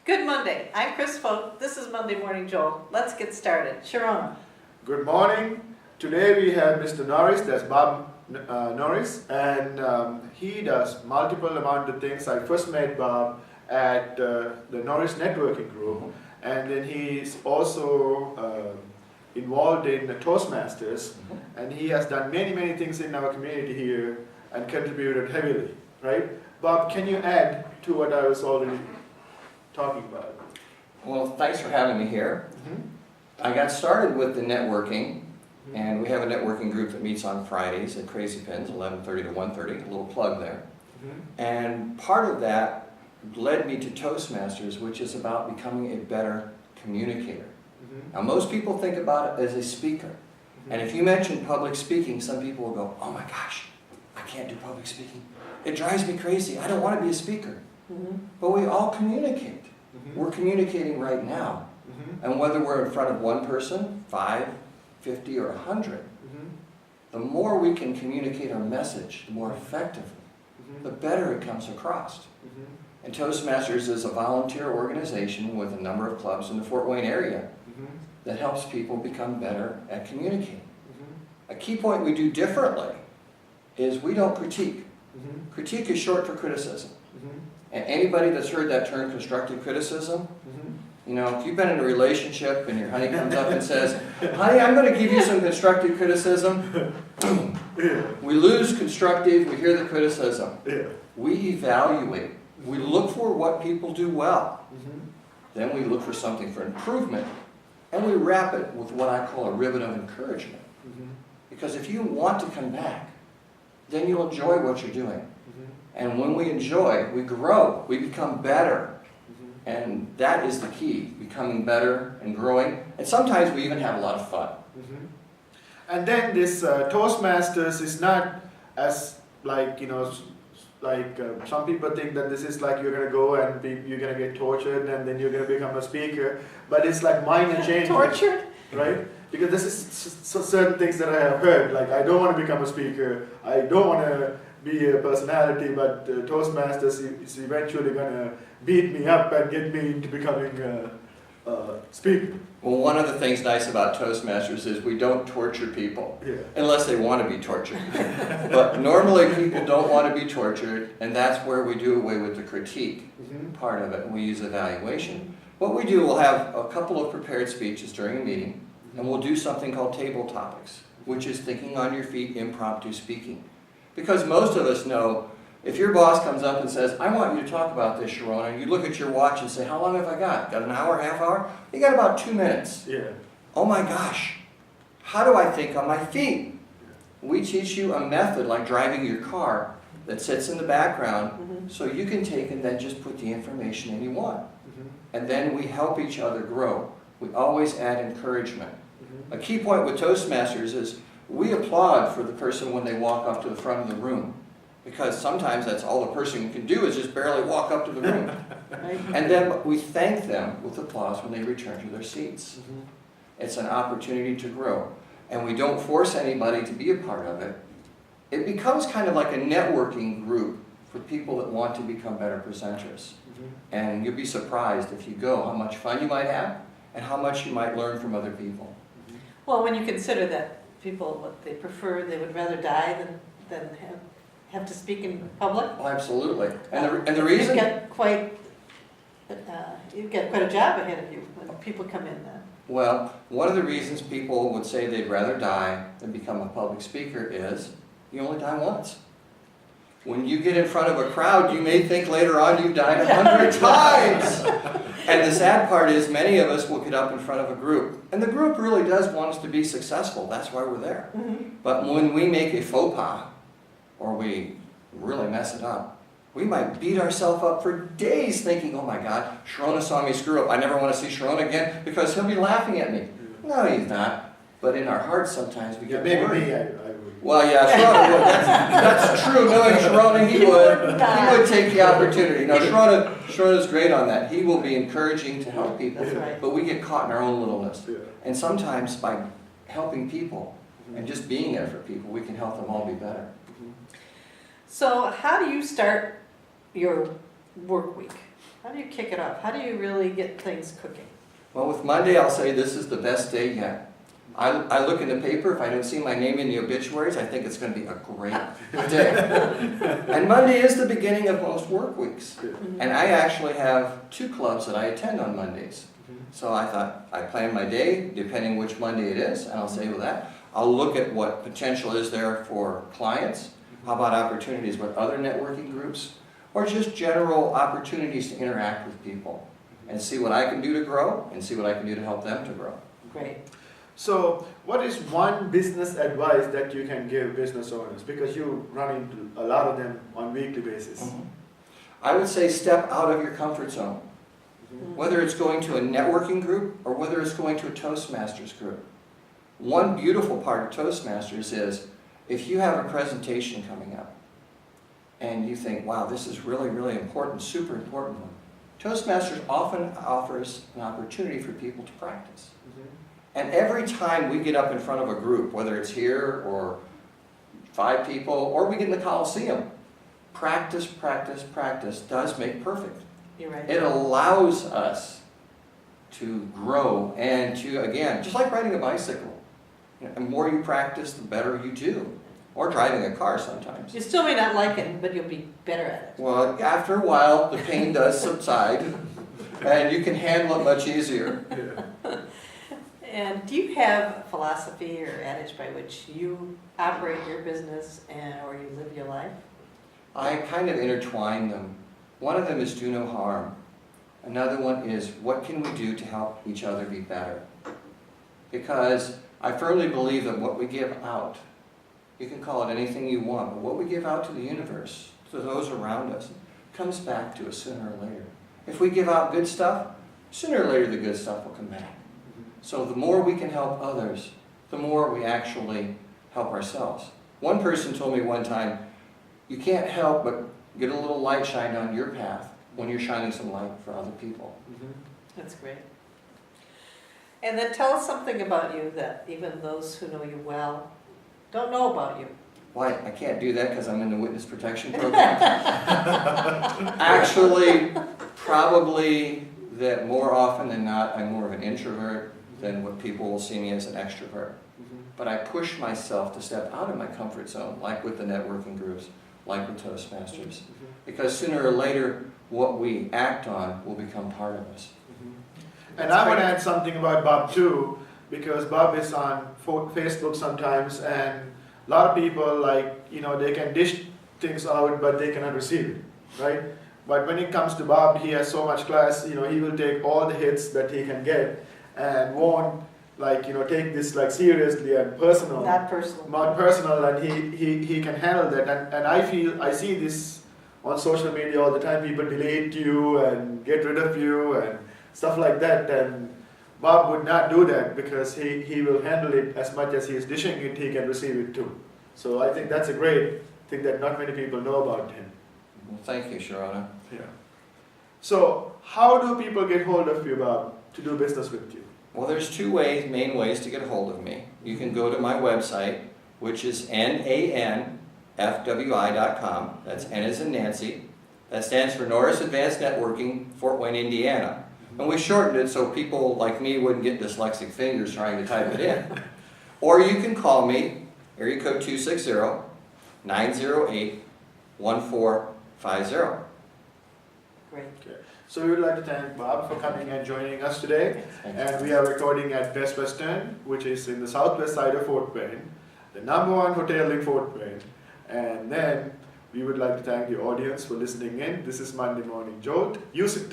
Good Monday. I'm Chris Folk. This is Monday Morning Jolt. Let's get started. Sharona. Good morning. Today we have Mr. Norris, that's Bob Norris, and he does multiple amount of things. I first met Bob at the Norris networking group, and then he's also involved in the Toastmasters, and he has done many things in our community here and contributed heavily, right? Bob, can you add to what I was already talking about? Well, thanks for having me here. I got started with the networking, and we have a networking group that meets on Fridays at Crazy Pins, 11:30 to 1:30, a little plug there. And part of that led me to Toastmasters, which is about becoming a better communicator. Now, most people think about it as a speaker. And if you mention public speaking, some people will go, oh my gosh, I can't do public speaking. It drives me crazy. I don't want to be a speaker. But we all communicate. We're communicating right now. And whether we're in front of one person, 5, 50, or 100, the more we can communicate our message, the more effectively, the better it comes across. And Toastmasters is a volunteer organization with a number of clubs in the Fort Wayne area that helps people become better at communicating. A key point we do differently is we don't critique. Critique is short for criticism. And anybody that's heard that term, constructive criticism, you know, if you've been in a relationship and your honey comes up and says, honey, I'm going to give you some constructive criticism. We lose constructive, we hear the criticism. We evaluate. We look for what people do well. Then we look for something for improvement. And we wrap it with what I call a ribbon of encouragement. Because if you want to come back, then you'll enjoy what you're doing. And when we enjoy, we grow, we become better. And that is the key, becoming better and growing. And sometimes we even have a lot of fun. And then this Toastmasters is not as like, you know, like some people think that this is like you're going to go and you're going to get tortured and then you're going to become a speaker. But it's like minor changes. Tortured? Right? Because this is certain things that I have heard. Like, I don't want to become a speaker. I don't want to be a personality, but Toastmasters is eventually going to beat me up and get me into becoming a speaker. Well, one of the things nice about Toastmasters is we don't torture people, unless they want to be tortured. But normally people don't want to be tortured, and that's where we do away with the critique part of it, and we use evaluation. What we do, we'll have a couple of prepared speeches during a meeting, and we'll do something called table topics, which is thinking on your feet, impromptu speaking. Because most of us know, if your boss comes up and says, I want you to talk about this, Sharona, you look at your watch and say, how long have I got? Got an hour, half hour? You got about 2 minutes. Oh my gosh, how do I think on my feet? We teach you a method like driving your car that sits in the background so you can take and then just put the information in you want. And then we help each other grow. We always add encouragement. A key point with Toastmasters is we applaud for the person when they walk up to the front of the room. Because sometimes that's all the person can do is just barely walk up to the room. And then we thank them with applause when they return to their seats. It's an opportunity to grow. And we don't force anybody to be a part of it. It becomes kind of like a networking group for people that want to become better presenters. And you'll be surprised if you go how much fun you might have and how much you might learn from other people. Well, when you consider that people, what they prefer, they would rather die than have to speak in public. Oh, absolutely. And the reason... You've got quite a job ahead of you when people come in then. Well, one of the reasons people would say they'd rather die than become a public speaker is you only die once. When you get in front of a crowd, you may think later on you've died 100 times. And the sad part is many of us will get up in front of a group. And the group really does want us to be successful. That's why we're there. But when we make a faux pas, or we really mess it up, we might beat ourselves up for days thinking, oh my God, Sharona saw me screw up. I never want to see Sharona again because he'll be laughing at me. No, he's not. But in our hearts sometimes we get maybe worried. me, I would. Well, yeah, Sharona would. That's true. Knowing Sharona, he would take the opportunity. No, Sharona's great on that. He will be encouraging to help people. That's right. But we get caught in our own littleness. And sometimes by helping people and just being there for people, we can help them all be better. So how do you start your work week? How do you kick it off? How do you really get things cooking? Well, with Monday, I'll say this is the best day yet. I look in the paper, if I don't see my name in the obituaries, I think it's going to be a great day. And Monday is the beginning of most work weeks. And I actually have 2 clubs that I attend on Mondays. So I thought, I plan my day, depending which Monday it is, and I'll say with that, I'll look at what potential is there for clients, how about opportunities with other networking groups, or just general opportunities to interact with people, and see what I can do to grow, and see what I can do to help them to grow. Great. So, what is one business advice that you can give business owners? Because you run into a lot of them on weekly basis. I would say step out of your comfort zone. Whether it's going to a networking group or whether it's going to a Toastmasters group. One beautiful part of Toastmasters is if you have a presentation coming up and you think, wow, this is really, really important, super important one. Toastmasters often offers an opportunity for people to practice. And every time we get up in front of a group, whether it's here or 5 people or we get in the Coliseum, practice, practice, practice does make perfect. You're right. It allows us to grow and to, again, just like riding a bicycle. The more you practice, the better you do. Or driving a car sometimes. You still may not like it, but you'll be better at it. Well, after a while, the pain does subside, and you can handle it much easier. And do you have a philosophy or adage by which you operate your business or you live your life? I kind of intertwine them. One of them is do no harm. Another one is what can we do to help each other be better? Because I firmly believe that what we give out, you can call it anything you want, but what we give out to the universe, to those around us, comes back to us sooner or later. If we give out good stuff, sooner or later the good stuff will come back. So the more we can help others, the more we actually help ourselves. One person told me one time, you can't help but get a little light shined on your path when you're shining some light for other people. That's great. And then tell us something about you that even those who know you well don't know about you. Why? I can't do that because I'm in the witness protection program. Actually, probably that more often than not, I'm more of an introvert than what people will see me as an extrovert. But I push myself to step out of my comfort zone, like with the networking groups, like with Toastmasters. Because sooner or later, what we act on will become part of us. And I want to add something about Bob too, because Bob is on Facebook sometimes, and a lot of people, like, they can dish things out, but they cannot receive it, right? But when it comes to Bob, he has so much class, he will take all the hits that he can get and won't, take this seriously and personal. Not personal. Not personal, and he can handle that. And I see this on social media all the time. People delete you and get rid of you and stuff like that. And Bob would not do that because he will handle it as much as he is dishing it, he can receive it too. So I think that's a great thing that not many people know about him. Well, thank you, Sharona. Yeah. So how do people get hold of you, Bob, to do business with you? Well, there's 2 main ways to get a hold of me. You can go to my website, which is nanfwi.com. That's N as in Nancy. That stands for Norris Advanced Networking, Fort Wayne, Indiana. And we shortened it so people like me wouldn't get dyslexic fingers trying to type it in. Or you can call me, area code 260-908-1450. Great. Okay. So we would like to thank Bob for coming and joining us today. And we are recording at Best Western, which is in the southwest side of Fort Wayne, the #1 hotel in Fort Wayne. And then we would like to thank the audience for listening in. This is Monday Morning Jolt. Use it.